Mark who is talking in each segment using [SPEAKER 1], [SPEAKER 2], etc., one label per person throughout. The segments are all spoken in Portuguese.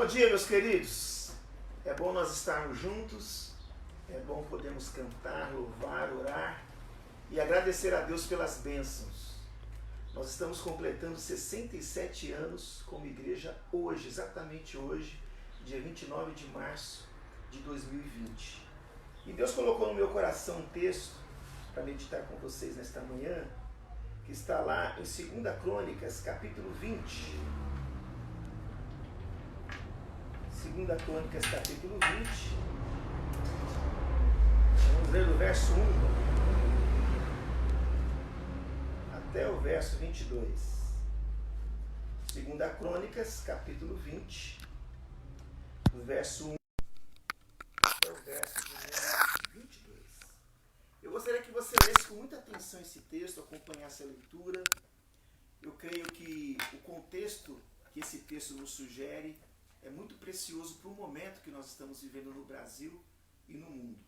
[SPEAKER 1] Bom dia, meus queridos. É bom nós estarmos juntos, é bom podermos cantar, louvar, orar e agradecer a Deus pelas bênçãos. Nós estamos completando 67 anos como igreja hoje, exatamente hoje, dia 29 de março de 2020. E Deus colocou no meu coração um texto para meditar com vocês nesta manhã, que está lá em 2 Crônicas, capítulo 20. 2 Crônicas, capítulo 20. Vamos ler do verso 1 até o verso 22. 2 Crônicas, capítulo 20, do verso 1 até o verso 22. Eu gostaria que você lesse com muita atenção esse texto, acompanhasse a leitura. Eu creio que o contexto que esse texto nos sugere é muito precioso para o momento que nós estamos vivendo no Brasil e no mundo.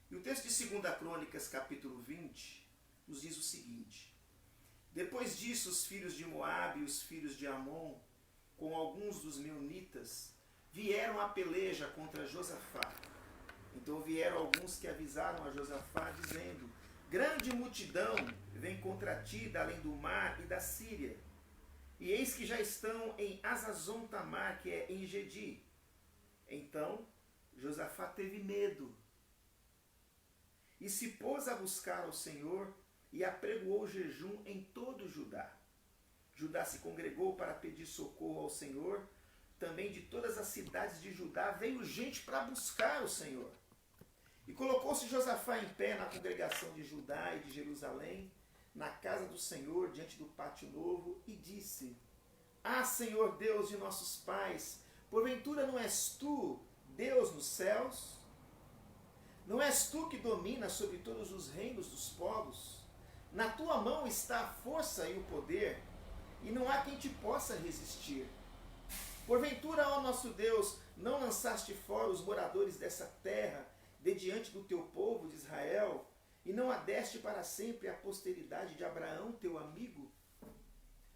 [SPEAKER 1] E o texto de 2 Crônicas, capítulo 20, nos diz o seguinte: Depois disso, os filhos de Moabe e os filhos de Amon, com alguns dos meunitas, vieram à peleja contra Josafá. Então vieram alguns que avisaram a Josafá, dizendo: Grande multidão vem contra ti da além do mar e da Síria. E eis que já estão em Azazon Tamar, que é em Gedi. Então Josafá teve medo e se pôs a buscar ao Senhor e apregoou jejum em todo Judá. Judá se congregou para pedir socorro ao Senhor. Também de todas as cidades de Judá veio gente para buscar o Senhor. E colocou-se Josafá em pé na congregação de Judá e de Jerusalém, na casa do Senhor, diante do pátio novo, e disse: Ah, Senhor Deus de nossos pais, porventura não és tu, Deus nos céus? Não és tu que dominas sobre todos os reinos dos povos? Na tua mão está a força e o poder, e não há quem te possa resistir. Porventura, ó nosso Deus, não lançaste fora os moradores dessa terra, de diante do teu povo de Israel, e não a deste para sempre a posteridade de Abraão, teu amigo?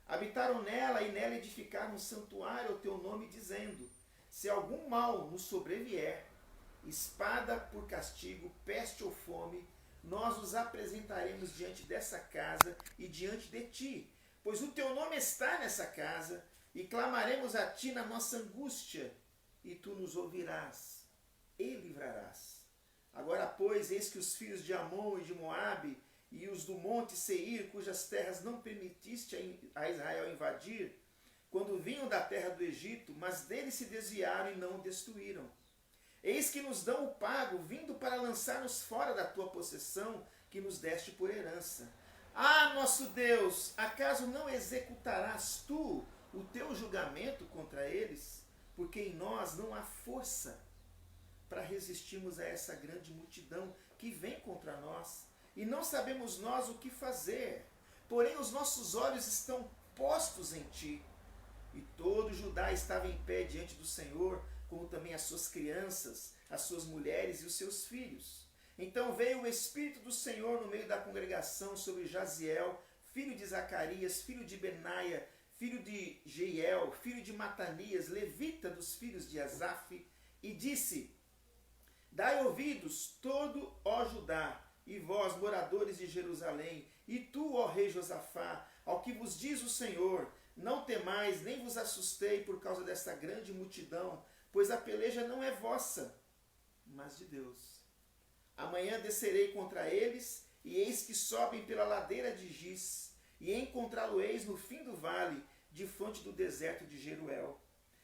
[SPEAKER 1] Habitaram nela e nela edificaram um santuário ao teu nome, dizendo: Se algum mal nos sobrevier, espada por castigo, peste ou fome, nós os apresentaremos diante dessa casa e diante de ti, pois o teu nome está nessa casa, e clamaremos a ti na nossa angústia, e tu nos ouvirás e livrarás. Agora, pois, eis que os filhos de Amon e de Moabe e os do monte Seir, cujas terras não permitiste a Israel invadir, quando vinham da terra do Egito, mas deles se desviaram e não o destruíram. Eis que nos dão o pago, vindo para lançar-nos fora da tua possessão, que nos deste por herança. Ah, nosso Deus, acaso não executarás tu o teu julgamento contra eles? Porque em nós não há força para resistirmos a essa grande multidão que vem contra nós. E não sabemos nós o que fazer. Porém, os nossos olhos estão postos em ti. E todo Judá estava em pé diante do Senhor, como também as suas crianças, as suas mulheres e os seus filhos. Então veio o Espírito do Senhor no meio da congregação sobre Jaziel, filho de Zacarias, filho de Benaia, filho de Jeiel, filho de Matanias, levita dos filhos de Asaf, e disse: Dai ouvidos, todo, ó Judá, e vós, moradores de Jerusalém, e tu, ó rei Josafá, ao que vos diz o Senhor: Não temais, nem vos assustei por causa desta grande multidão, pois a peleja não é vossa, mas de Deus. Amanhã descerei contra eles, e eis que sobem pela ladeira de Giz, e encontrá-lo-eis no fim do vale, defronte do deserto de Jeruel.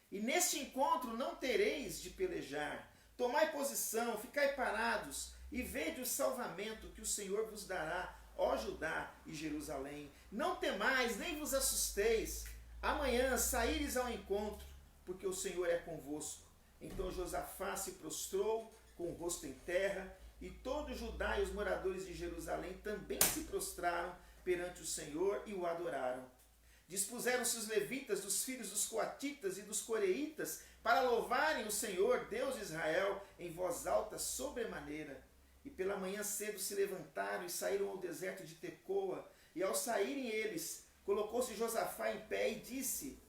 [SPEAKER 1] E neste encontro não tereis de pelejar. Tomai posição, ficai parados, e vede o salvamento que o Senhor vos dará, ó Judá e Jerusalém. Não temais, nem vos assusteis. Amanhã saíres ao encontro, porque o Senhor é convosco. Então Josafá se prostrou, com o rosto em terra, e todo Judá e os moradores de Jerusalém também se prostraram perante o Senhor e o adoraram. Dispuseram-se os levitas dos filhos dos coatitas e dos coreitas para louvarem o Senhor, Deus de Israel, em voz alta sobremaneira. E pela manhã cedo se levantaram e saíram ao deserto de Tecoa. E ao saírem eles, colocou-se Josafá em pé e disse: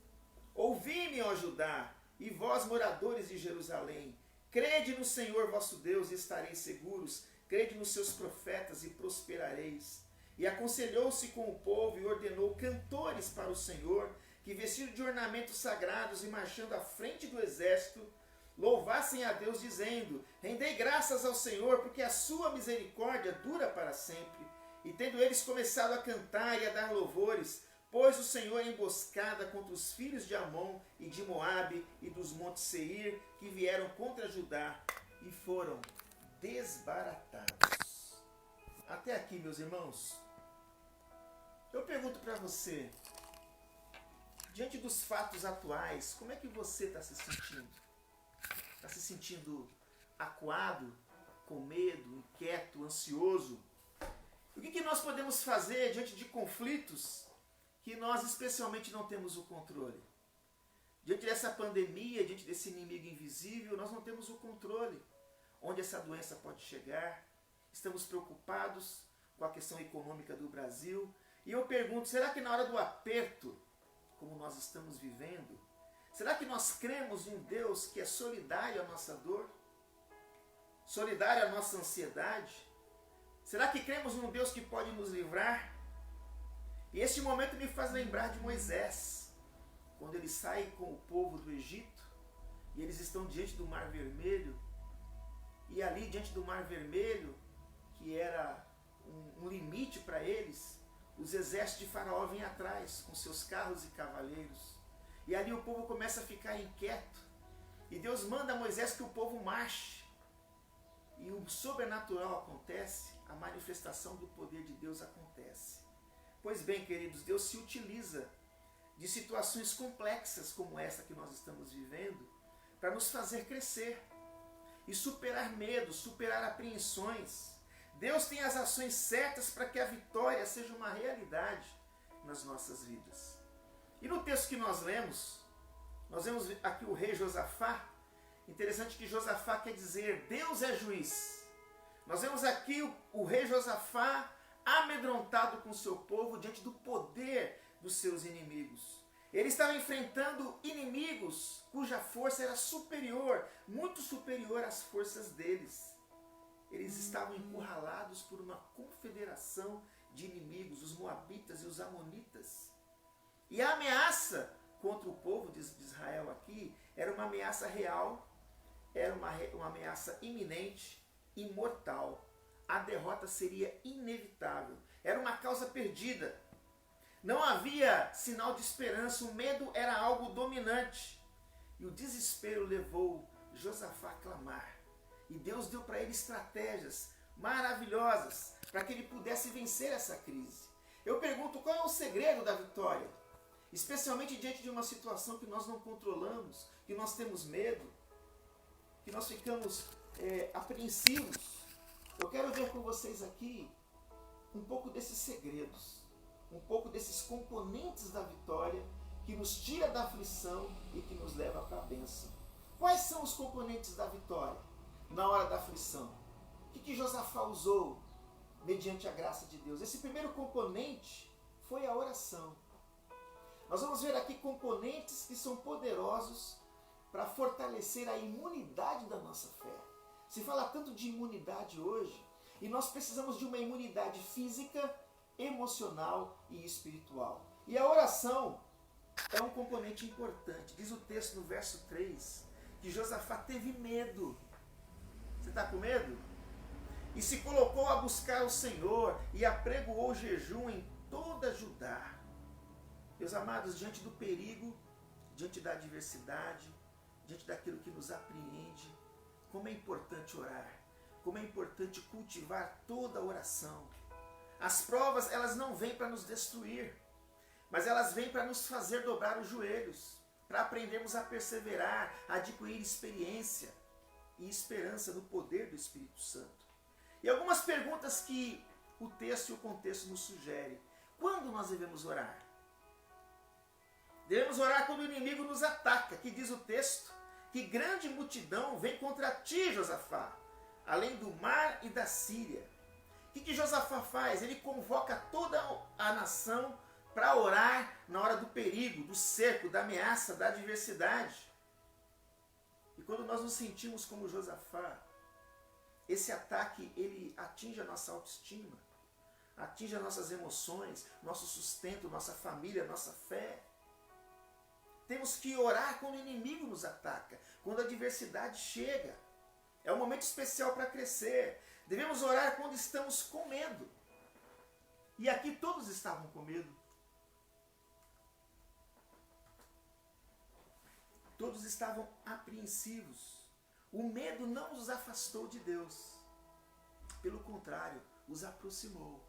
[SPEAKER 1] Ouvi-me, ó Judá, E vós, moradores de Jerusalém, crede no Senhor vosso Deus e estareis seguros, crede nos seus profetas e prosperareis. E aconselhou-se com o povo e ordenou cantores para o Senhor, que vestidos de ornamentos sagrados e marchando à frente do exército, louvassem a Deus dizendo: rendei graças ao Senhor, porque a sua misericórdia dura para sempre. E tendo eles começado a cantar e a dar louvores, pôs o Senhor em emboscada contra os filhos de Amon e de Moabe e dos montes Seir, que vieram contra Judá, e foram desbaratados. Até aqui, meus irmãos. Eu pergunto para você, diante dos fatos atuais, como é que você está se sentindo? Está se sentindo acuado, com medo, inquieto, ansioso? O que nós podemos fazer diante de conflitos que nós especialmente não temos o controle? Diante dessa pandemia, diante desse inimigo invisível, nós não temos o controle. Onde essa doença pode chegar? Estamos preocupados com a questão econômica do Brasil. E eu pergunto, será que na hora do aperto, como nós estamos vivendo, será que nós cremos em um Deus que é solidário à nossa dor? Solidário à nossa ansiedade? Será que cremos em um Deus que pode nos livrar? E este momento me faz lembrar de Moisés, quando ele sai com o povo do Egito, e eles estão diante do Mar Vermelho, e ali diante do Mar Vermelho, que era um limite para eles, os exércitos de Faraó vêm atrás, com seus carros e cavaleiros. E ali o povo começa a ficar inquieto. E Deus manda a Moisés que o povo marche. E o sobrenatural acontece, a manifestação do poder de Deus acontece. Pois bem, queridos, Deus se utiliza de situações complexas como essa que nós estamos vivendo para nos fazer crescer e superar medos, superar apreensões. Deus tem as ações certas para que a vitória seja uma realidade nas nossas vidas. E no texto que nós vemos aqui o rei Josafá. Interessante que Josafá quer dizer Deus é juiz. Nós vemos aqui o rei Josafá amedrontado com o seu povo diante do poder dos seus inimigos. Ele estava enfrentando inimigos cuja força era superior, muito superior às forças deles. Eles estavam encurralados por uma confederação de inimigos, os moabitas e os amonitas. E a ameaça contra o povo de Israel aqui era uma ameaça real, era uma ameaça iminente e mortal. A derrota seria inevitável. Era uma causa perdida. Não havia sinal de esperança, o medo era algo dominante. E o desespero levou Josafá a clamar. E Deus deu para ele estratégias maravilhosas para que ele pudesse vencer essa crise. Eu pergunto, qual é o segredo da vitória? Especialmente diante de uma situação que nós não controlamos, que nós temos medo, que nós ficamos apreensivos. Eu quero ver com vocês aqui um pouco desses segredos, um pouco desses componentes da vitória que nos tira da aflição e que nos leva para a bênção. Quais são os componentes da vitória na hora da aflição? O que Josafá usou mediante a graça de Deus? Esse primeiro componente foi a oração. Nós vamos ver aqui componentes que são poderosos para fortalecer a imunidade da nossa fé. Se fala tanto de imunidade hoje, e nós precisamos de uma imunidade física, emocional e espiritual. E a oração é um componente importante. Diz o texto no verso 3, que Josafá teve medo. Você está com medo? E se colocou a buscar o Senhor e apregoou jejum em toda Judá. Meus amados, diante do perigo, diante da adversidade, diante daquilo que nos apreende, como é importante orar, como é importante cultivar toda a oração. As provas, elas não vêm para nos destruir, mas elas vêm para nos fazer dobrar os joelhos, para aprendermos a perseverar, a adquirir experiência e esperança no poder do Espírito Santo. E algumas perguntas que o texto e o contexto nos sugerem. Quando nós devemos orar? Devemos orar quando o inimigo nos ataca, que diz o texto, que grande multidão vem contra ti, Josafá, além do mar e da Síria. O que Josafá faz? Ele convoca toda a nação para orar na hora do perigo, do cerco, da ameaça, da adversidade. E quando nós nos sentimos como Josafá, esse ataque, ele atinge a nossa autoestima, atinge as nossas emoções, nosso sustento, nossa família, nossa fé. Temos que orar quando o inimigo nos ataca, quando a adversidade chega. É um momento especial para crescer. Devemos orar quando estamos com medo. E aqui todos estavam com medo. Todos estavam apreensivos. O medo não os afastou de Deus. Pelo contrário, os aproximou.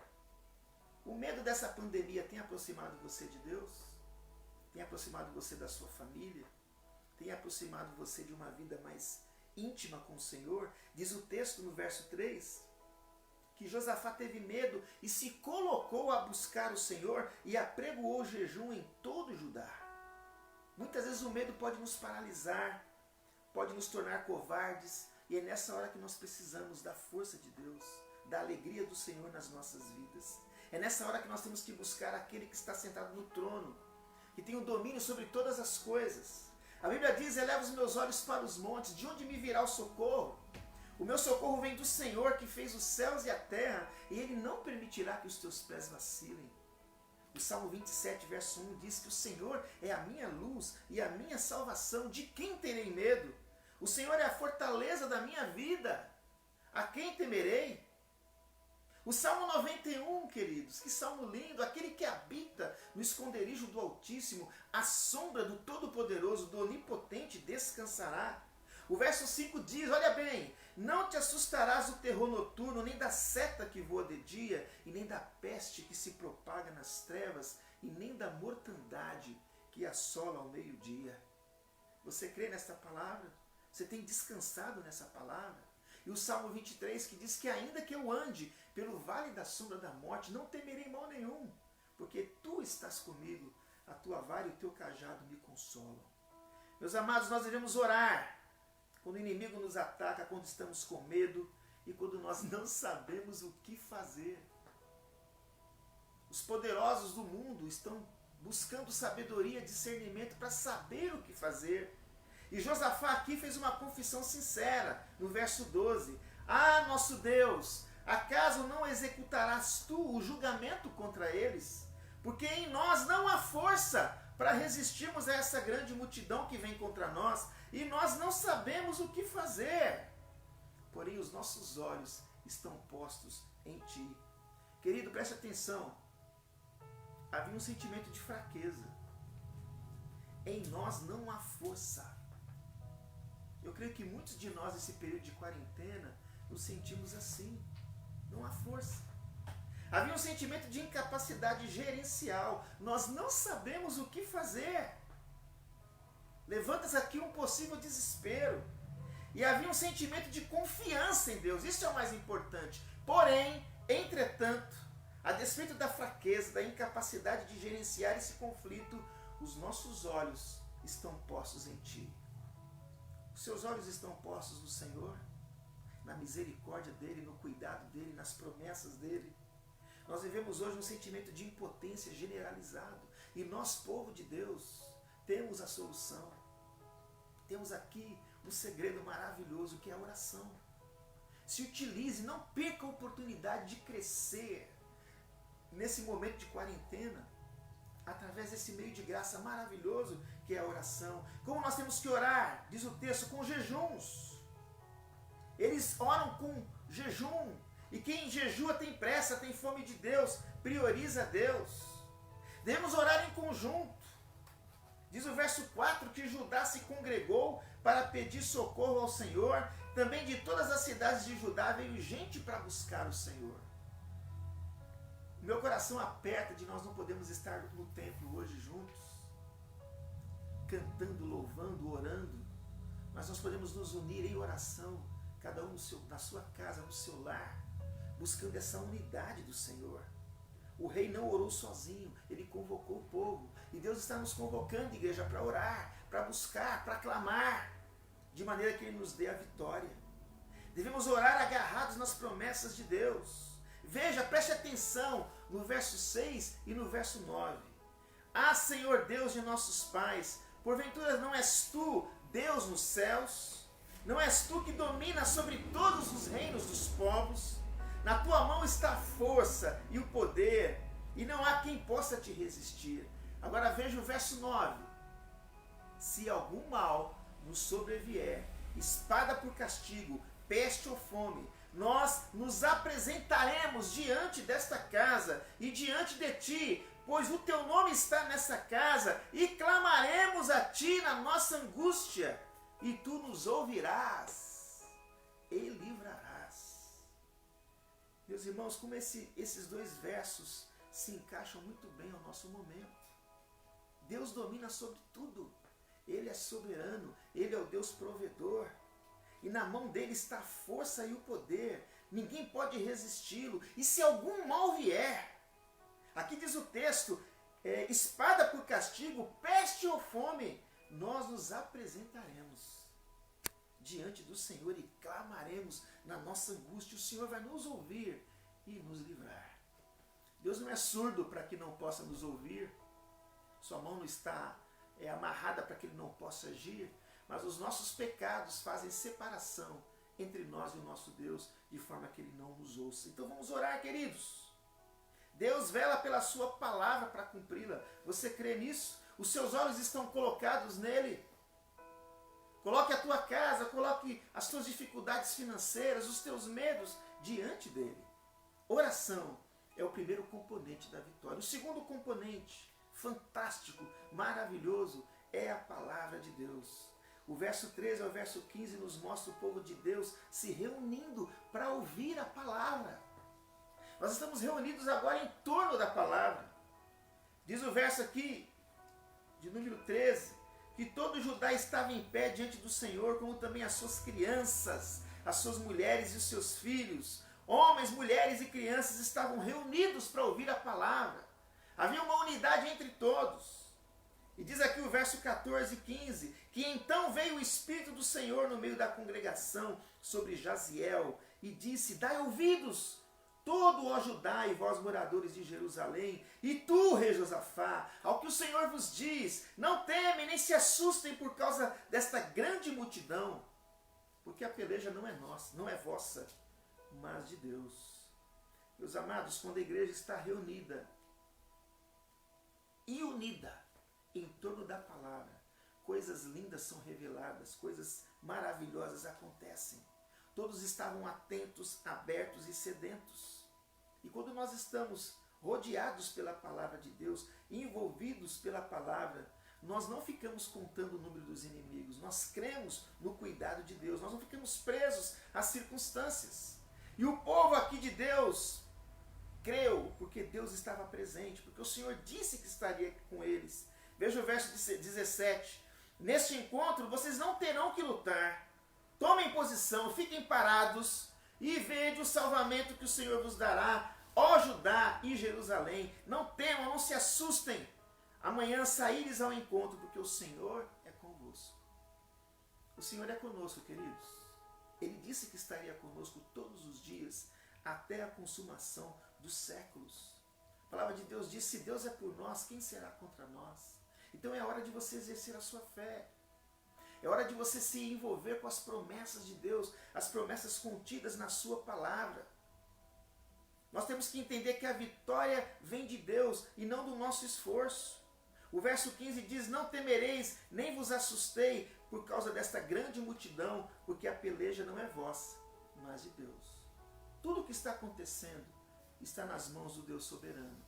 [SPEAKER 1] O medo dessa pandemia tem aproximado você de Deus? Tem aproximado você da sua família? Tem aproximado você de uma vida mais íntima com o Senhor? Diz o texto no verso 3, que Josafá teve medo e se colocou a buscar o Senhor e apregoou jejum em todo Judá. Muitas vezes o medo pode nos paralisar, pode nos tornar covardes, e é nessa hora que nós precisamos da força de Deus, da alegria do Senhor nas nossas vidas. É nessa hora que nós temos que buscar aquele que está sentado no trono, que tem o domínio sobre todas as coisas. A Bíblia diz: eleva os meus olhos para os montes, de onde me virá o socorro? O meu socorro vem do Senhor, que fez os céus e a terra, e Ele não permitirá que os teus pés vacilem. O Salmo 27, verso 1 diz que o Senhor é a minha luz e a minha salvação. De quem terei medo? O Senhor é a fortaleza da minha vida. A quem temerei? O Salmo 91, queridos, que salmo lindo. Aquele que habita no esconderijo do Altíssimo, à sombra do Todo-Poderoso, do Onipotente, descansará. O verso 5 diz, olha bem: não te assustarás do terror noturno, nem da seta que voa de dia, e nem da peste que se propaga nas trevas, e nem da mortandade que assola ao meio-dia. Você crê nesta palavra? Você tem descansado nessa palavra? E o Salmo 23 que diz que ainda que eu ande pelo vale da sombra da morte, não temerei mal nenhum, porque tu estás comigo, a tua vara e o teu cajado me consolam. Meus amados, nós devemos orar quando o inimigo nos ataca, quando estamos com medo e quando nós não sabemos o que fazer. Os poderosos do mundo estão buscando sabedoria, discernimento para saber o que fazer. E Josafá aqui fez uma confissão sincera, no verso 12. Ah, nosso Deus, acaso não executarás tu o julgamento contra eles? Porque em nós não há força para resistirmos a essa grande multidão que vem contra nós, e nós não sabemos o que fazer. Porém, os nossos olhos estão postos em ti. Querido, preste atenção. Havia um sentimento de fraqueza. Em nós não há força. Eu creio que muitos de nós, nesse período de quarentena, nos sentimos assim. Não há força. Havia um sentimento de incapacidade gerencial. Nós não sabemos o que fazer. Levanta-se aqui um possível desespero. E havia um sentimento de confiança em Deus. Isso é o mais importante. Porém, entretanto, a despeito da fraqueza, da incapacidade de gerenciar esse conflito, os nossos olhos estão postos em Ti. Os seus olhos estão postos no Senhor, na misericórdia dEle, no cuidado dEle, nas promessas dEle. Nós vivemos hoje um sentimento de impotência generalizado. E nós, povo de Deus, temos a solução. Temos aqui um segredo maravilhoso que é a oração. Se utilize, não perca a oportunidade de crescer nesse momento de quarentena, através desse meio de graça maravilhoso que é a oração. Como nós temos que orar? Diz o texto, com jejuns. Eles oram com jejum. E quem jejua tem pressa, tem fome de Deus, prioriza Deus. Devemos orar em conjunto. Diz o verso 4 que Judá se congregou para pedir socorro ao Senhor. Também de todas as cidades de Judá veio gente para buscar o Senhor. Meu coração aperta de nós não podemos estar no templo hoje juntos, cantando, louvando, orando, mas nós podemos nos unir em oração, cada um na sua casa, no seu lar, buscando essa unidade do Senhor. O rei não orou sozinho, ele convocou o povo. E Deus está nos convocando, igreja, para orar, para buscar, para clamar, de maneira que Ele nos dê a vitória. Devemos orar agarrados nas promessas de Deus. Veja, preste atenção no verso 6 e no verso 9. Ah, Senhor Deus de nossos pais, porventura não és Tu, Deus nos céus? Não és tu que dominas sobre todos os reinos dos povos? Na tua mão está a força e o poder, e não há quem possa te resistir. Agora veja o verso 9. Se algum mal nos sobrevier, espada por castigo, peste ou fome, nós nos apresentaremos diante desta casa e diante de ti, pois o teu nome está nessa casa, e clamaremos a ti na nossa angústia, e tu nos ouvirás e livrarás. Meus irmãos, como esses dois versos se encaixam muito bem ao nosso momento. Deus domina sobre tudo. Ele é soberano, Ele é o Deus provedor. E na mão dele está a força e o poder. Ninguém pode resisti-lo. E se algum mal vier, aqui diz o texto, espada por castigo, peste ou fome, nós nos apresentaremos diante do Senhor e clamaremos na nossa angústia. O Senhor vai nos ouvir e nos livrar. Deus não é surdo para que não possa nos ouvir. Sua mão não está amarrada para que Ele não possa agir. Mas os nossos pecados fazem separação entre nós e o nosso Deus, de forma que Ele não nos ouça. Então vamos orar, queridos. Deus vela pela sua palavra para cumpri-la. Você crê nisso? Os seus olhos estão colocados nele. Coloque a tua casa, coloque as tuas dificuldades financeiras, os teus medos diante dele. Oração é o primeiro componente da vitória. O segundo componente, fantástico, maravilhoso, é a palavra de Deus. O verso 13 ao verso 15 nos mostra o povo de Deus se reunindo para ouvir a palavra. Nós estamos reunidos agora em torno da palavra. Diz o verso aqui, de número 13, que todo Judá estava em pé diante do Senhor, como também as suas crianças, as suas mulheres e os seus filhos. Homens, mulheres e crianças estavam reunidos para ouvir a palavra. Havia uma unidade entre todos. E diz aqui o verso 14 e 15, que então veio o Espírito do Senhor no meio da congregação sobre Jaziel e disse: dai ouvidos, todo ó Judá e vós moradores de Jerusalém, e tu, rei Josafá, ao que o Senhor vos diz, não temem nem se assustem por causa desta grande multidão, porque a peleja não é nossa, não é vossa, mas de Deus. Meus amados, quando a igreja está reunida e unida em torno da palavra, coisas lindas são reveladas, coisas maravilhosas acontecem. Todos estavam atentos, abertos e sedentos. E quando nós estamos rodeados pela palavra de Deus, envolvidos pela palavra, nós não ficamos contando o número dos inimigos, nós cremos no cuidado de Deus, nós não ficamos presos às circunstâncias. E o povo aqui de Deus creu, porque Deus estava presente, porque o Senhor disse que estaria com eles. Veja o verso 17. Neste encontro vocês não terão que lutar. Tomem posição, fiquem parados e vede o salvamento que o Senhor vos dará, ó Judá e Jerusalém. Não temam, não se assustem. Amanhã saíres ao encontro, porque o Senhor é convosco. O Senhor é conosco, queridos. Ele disse que estaria conosco todos os dias, até a consumação dos séculos. A palavra de Deus diz: se Deus é por nós, quem será contra nós? Então é hora de você exercer a sua fé. É hora de você se envolver com as promessas de Deus, as promessas contidas na sua palavra. Nós temos que entender que a vitória vem de Deus e não do nosso esforço. O verso 15 diz: não temereis, nem vos assustei por causa desta grande multidão, porque a peleja não é vossa, mas de Deus. Tudo o que está acontecendo está nas mãos do Deus soberano,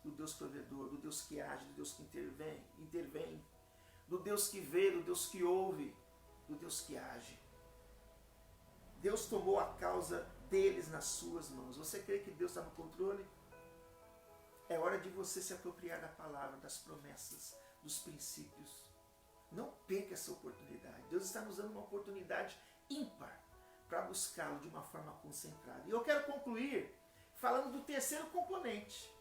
[SPEAKER 1] do Deus provedor, do Deus que age, do Deus que intervém, do Deus que vê, do Deus que ouve, do Deus que age. Deus tomou a causa deles nas suas mãos. Você crê que Deus está no controle? É hora de você se apropriar da palavra, das promessas, dos princípios. Não perca essa oportunidade. Deus está nos dando uma oportunidade ímpar para buscá-lo de uma forma concentrada. E eu quero concluir falando do terceiro componente.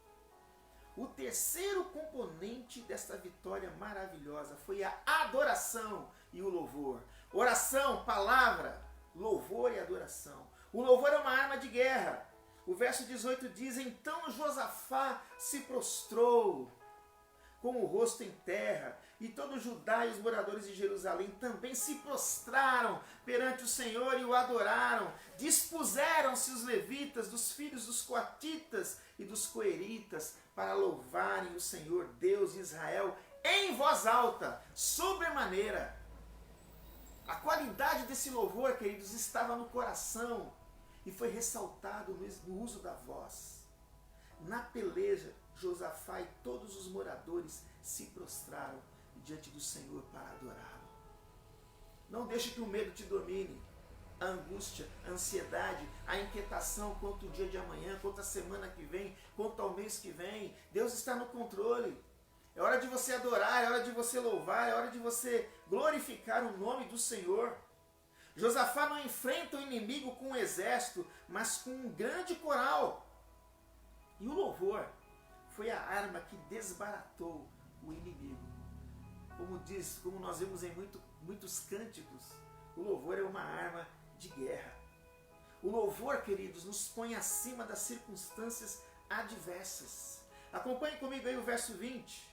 [SPEAKER 1] O terceiro componente desta vitória maravilhosa foi a adoração e o louvor. Oração, palavra, louvor e adoração. O louvor é uma arma de guerra. O verso 18 diz: então Josafá se prostrou com o rosto em terra e todo Judá e os moradores de Jerusalém também se prostraram perante o Senhor e o adoraram. Dispuseram-se os levitas, dos filhos dos coatitas e dos coeritas, para louvarem o Senhor Deus de Israel em voz alta, sobremaneira. A qualidade desse louvor, queridos, estava no coração e foi ressaltado no uso da voz. Na peleja, Josafá e todos os moradores se prostraram diante do Senhor para adorá-lo. Não deixe que o medo te domine. A angústia, a ansiedade, a inquietação quanto o dia de amanhã, quanto a semana que vem, quanto ao mês que vem. Deus está no controle. É hora de você adorar, é hora de você louvar, é hora de você glorificar o nome do Senhor. Josafá não enfrenta o inimigo com um exército, mas com um grande coral. E o louvor foi a arma que desbaratou o inimigo. Como nós vemos em muitos cânticos, o louvor é uma arma de guerra. O louvor, queridos, nos põe acima das circunstâncias adversas. Acompanhe comigo aí o verso 20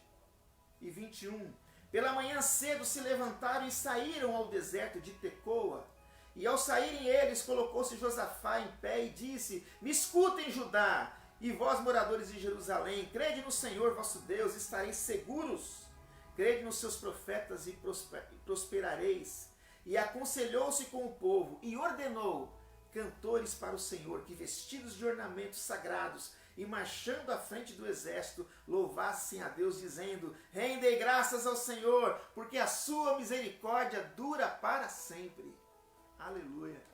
[SPEAKER 1] e 21. Pela manhã cedo se levantaram e saíram ao deserto de Tecoa. E ao saírem eles, colocou-se Josafá em pé e disse: Me escutem, Judá, e vós, moradores de Jerusalém, crede no Senhor vosso Deus, estareis seguros. Crede nos seus profetas e prosperareis. E aconselhou-se com o povo e ordenou cantores para o Senhor, que vestidos de ornamentos sagrados e marchando à frente do exército, louvassem a Deus, dizendo: Rendei graças ao Senhor, porque a sua misericórdia dura para sempre. Aleluia.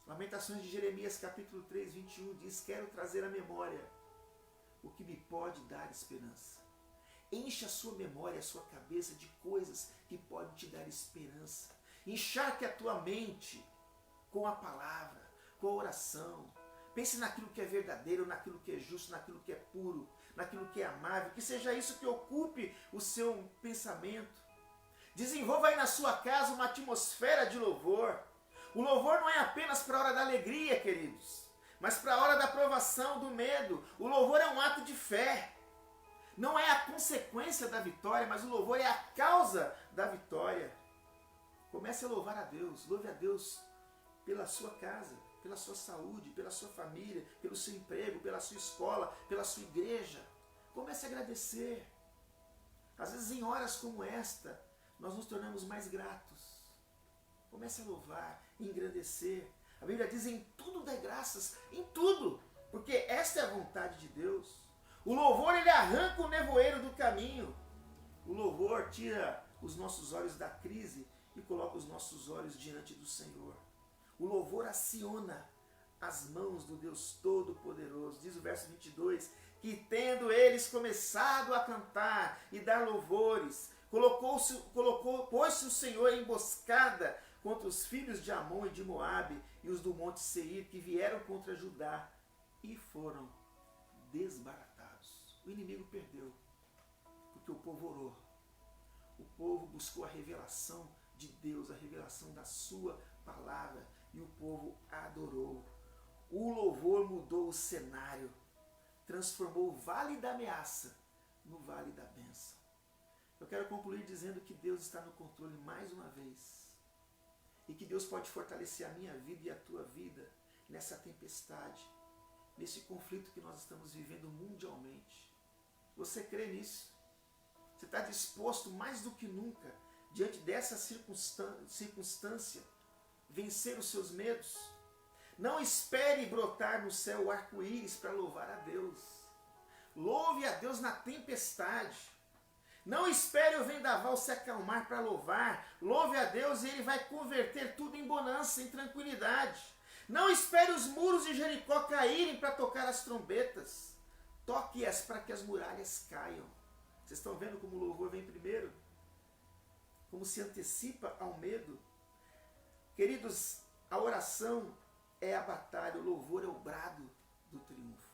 [SPEAKER 1] Lamentações de Jeremias, capítulo 3, 21, diz: Quero trazer à memória o que me pode dar esperança. Encha a sua memória, a sua cabeça de coisas que podem te dar esperança. Encharque a tua mente com a palavra, com a oração. Pense naquilo que é verdadeiro, naquilo que é justo, naquilo que é puro, naquilo que é amável. Que seja isso que ocupe o seu pensamento. Desenvolva aí na sua casa uma atmosfera de louvor. O louvor não é apenas para a hora da alegria, queridos, mas para a hora da provação, do medo. O louvor é um ato de fé. Não é a consequência da vitória, mas o louvor é a causa da vitória. Comece a louvar a Deus. Louve a Deus pela sua casa, pela sua saúde, pela sua família, pelo seu emprego, pela sua escola, pela sua igreja. Comece a agradecer. Às vezes, em horas como esta, nós nos tornamos mais gratos. Comece a louvar, engrandecer. A Bíblia diz: em tudo dai graças, em tudo, porque esta é a vontade de Deus. O louvor, ele arranca o nevoeiro do caminho. O louvor tira os nossos olhos da crise e coloca os nossos olhos diante do Senhor. O louvor aciona as mãos do Deus Todo-Poderoso. Diz o verso 22, que tendo eles começado a cantar e dar louvores, pôs-se o Senhor em emboscada contra os filhos de Amon e de Moabe e os do monte Seir, que vieram contra Judá e foram desbaratados. O inimigo perdeu, porque o povo orou. O povo buscou a revelação de Deus, a revelação da sua palavra, e o povo adorou. O louvor mudou o cenário, transformou o vale da ameaça no vale da bênção. Eu quero concluir dizendo que Deus está no controle mais uma vez, e que Deus pode fortalecer a minha vida e a tua vida nessa tempestade, nesse conflito que nós estamos vivendo mundialmente. Você crê nisso? Você está disposto mais do que nunca, diante dessa circunstância, vencer os seus medos? Não espere brotar no céu o arco-íris para louvar a Deus. Louve a Deus na tempestade. Não espere o vendaval se acalmar para louvar. Louve a Deus e Ele vai converter tudo em bonança, em tranquilidade. Não espere os muros de Jericó caírem para tocar as trombetas. Toque-as para que as muralhas caiam. Vocês estão vendo como o louvor vem primeiro? Como se antecipa ao medo? Queridos, a oração é a batalha, o louvor é o brado do triunfo.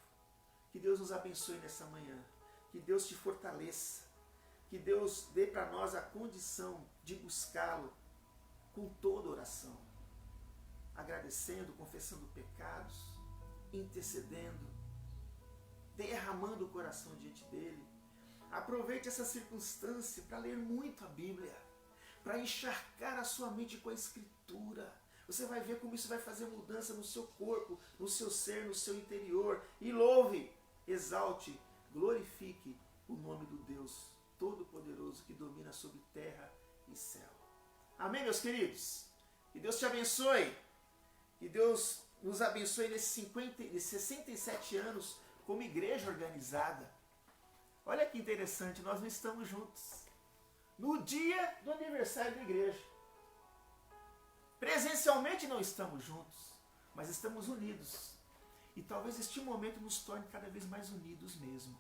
[SPEAKER 1] Que Deus nos abençoe nessa manhã. Que Deus te fortaleça. Que Deus dê para nós a condição de buscá-lo com toda oração. Agradecendo, confessando pecados, intercedendo, derramando o coração diante dele. Aproveite essa circunstância para ler muito a Bíblia, para encharcar a sua mente com a Escritura. Você vai ver como isso vai fazer mudança no seu corpo, no seu ser, no seu interior. E louve, exalte, glorifique o nome do Deus Todo-Poderoso que domina sobre terra e céu. Amém, meus queridos? Que Deus te abençoe. Que Deus nos abençoe nesses 67 anos como igreja organizada. Olha que interessante, nós não estamos juntos. No dia do aniversário da igreja. Presencialmente não estamos juntos, mas estamos unidos. E talvez este momento nos torne cada vez mais unidos mesmo.